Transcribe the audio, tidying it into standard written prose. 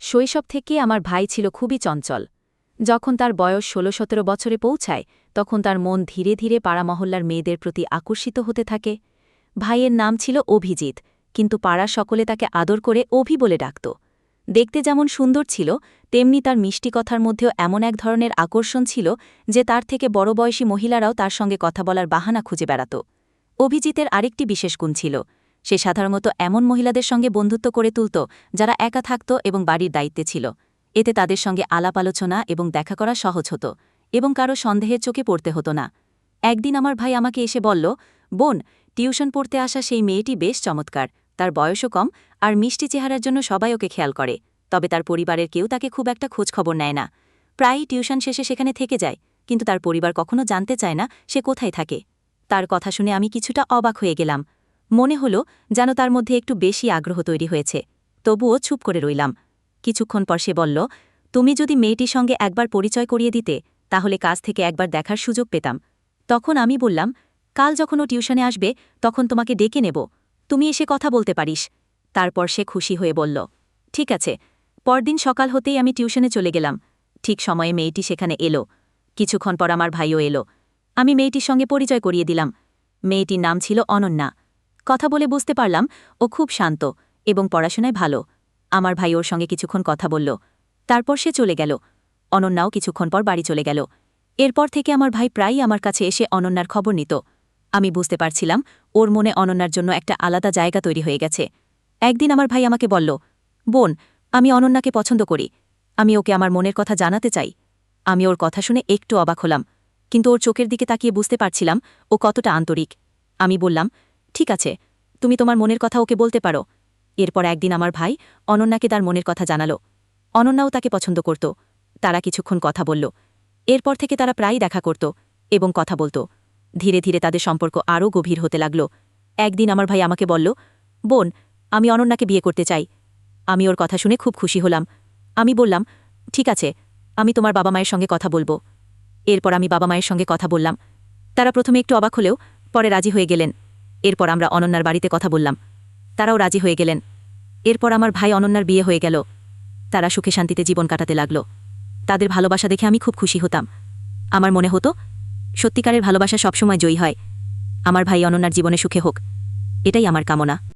শৈশব থেকে আমার ভাই ছিল খুবই চঞ্চল। যখন তার বয়স ১৬-১৭ বছরে পৌঁছায় তখন তার মন ধীরে ধীরে পাড়া মহল্লার মেয়েদের প্রতি আকর্ষিত হতে থাকে। ভাইয়ের নাম ছিল অভিজিৎ, কিন্তু পাড়ার সকলে তাকে আদর করে অভি বলে ডাকত। দেখতে যেমন সুন্দর ছিল তেমনি তার মিষ্টি কথার মধ্যেও এমন এক ধরনের আকর্ষণ ছিল যে তার থেকে বড় বয়সী মহিলারাও তার সঙ্গে কথা বলার বাহানা খুঁজে বেড়াত। অভিজিতের আরেকটি বিশেষ গুণ ছিল, সে সাধারণত এমন মহিলাদের সঙ্গে বন্ধুত্ব করে তুলত যারা একা থাকত এবং বাড়ির দায়িত্বে ছিল। এতে তাদের সঙ্গে আলাপ আলোচনা এবং দেখা করা সহজ হতো এবং কারো সন্দেহের চোখে পড়তে হতো না। একদিন আমার ভাই আমাকে এসে বলল, বোন, টিউশন পড়তে আসা সেই মেয়েটি বেশ চমৎকার, তার বয়সও কম আর মিষ্টি চেহারার জন্য সবাই ওকে খেয়াল করে, তবে তার পরিবারের কেউ তাকে খুব একটা খোঁজখবর নেয় না। প্রায়ই টিউশন শেষে সেখানে থেকে যায়, কিন্তু তার পরিবার কখনো জানতে চায় না সে কোথায় থাকে। তার কথা শুনে আমি কিছুটা অবাক হয়ে গেলাম। মনে হলো যেন তার মধ্যে একটু বেশি আগ্রহ তৈরি হয়েছে। তবুও চুপ করে রইলাম। কিছুক্ষণ পর সে বলল, তুমি যদি মেয়েটির সঙ্গে একবার পরিচয় করিয়ে দিতে তাহলে কাছ থেকে একবার দেখার সুযোগ পেতাম। তখন আমি বললাম, কাল যখন ও টিউশনে আসবে তখন তোমাকে ডেকে নেব, তুমি এসে কথা বলতে পারিস। তারপর সে খুশি হয়ে বলল, ঠিক আছে। পরদিন সকাল হতেই আমি টিউশনে চলে গেলাম। ঠিক সময়ে মেয়েটি সেখানে এলো। কিছুক্ষণ পর আমার ভাইও এলো। আমি মেয়েটির সঙ্গে পরিচয় করিয়ে দিলাম। মেয়েটির নাম ছিল অনন্যা। কথা বলে বুঝতে পারলাম ও খুব শান্ত এবং পড়াশোনায় ভালো। আমার ভাই ওর সঙ্গে কিছুক্ষণ কথা বলল, তারপর সে চলে গেল। অনন্যাও কিছুক্ষণ পর বাড়ি চলে গেল। এরপর থেকে আমার ভাই প্রায়ই আমার কাছে এসে অনন্যার খবর নিত। আমি বুঝতে পারছিলাম ওর মনে অনন্যার জন্য একটা আলাদা জায়গা তৈরি হয়ে গেছে। একদিন আমার ভাই আমাকে বলল, বোন, আমি অনন্যাকে পছন্দ করি, আমি ওকে আমার মনের কথা জানাতে চাই। আমি ওর কথা শুনে একটু অবাক হলাম, কিন্তু ওর চোখের দিকে তাকিয়ে বুঝতে পারছিলাম ও কতটা আন্তরিক। আমি বললাম, ঠিক আছে, তুমি তোমার মনের কথা ওকে বলতে পারো। এরপর একদিন আমার ভাই অনন্যাকে তার মনের কথা জানালো। অনন্যাও তাকে পছন্দ করত। তারা কিছুক্ষণ কথা বলল। এরপর থেকে তারা প্রায়ই দেখা করত এবং কথা বলত। ধীরে ধীরে তাদের সম্পর্ক আরও গভীর হতে লাগল। একদিন আমার ভাই আমাকে বলল, বোন, আমি অনন্যাকে বিয়ে করতে চাই। আমি ওর কথা শুনে খুব খুশি হলাম। আমি বললাম, ঠিক আছে, আমি তোমার বাবা মায়ের সঙ্গে কথা বলবো। এরপর আমি বাবা মায়ের সঙ্গে কথা বললাম। তারা প্রথমে একটু অবাক হলেও পরে রাজি হয়ে গেলেন। এরপর আমরা অনন্যার বাড়িতে কথা বললাম, তারাও রাজি হয়ে গেলেন। এরপর আমার ভাই অনন্যার বিয়ে হয়ে গেল। তারা সুখে শান্তিতে জীবন কাটাতে লাগল। তাদের ভালোবাসা দেখে আমি খুব খুশি হতাম। আমার মনে হতো সত্যিকারের ভালোবাসা সবসময় জয়ী হয়। আমার ভাই অনন্যার জীবনে সুখে হোক, এটাই আমার কামনা।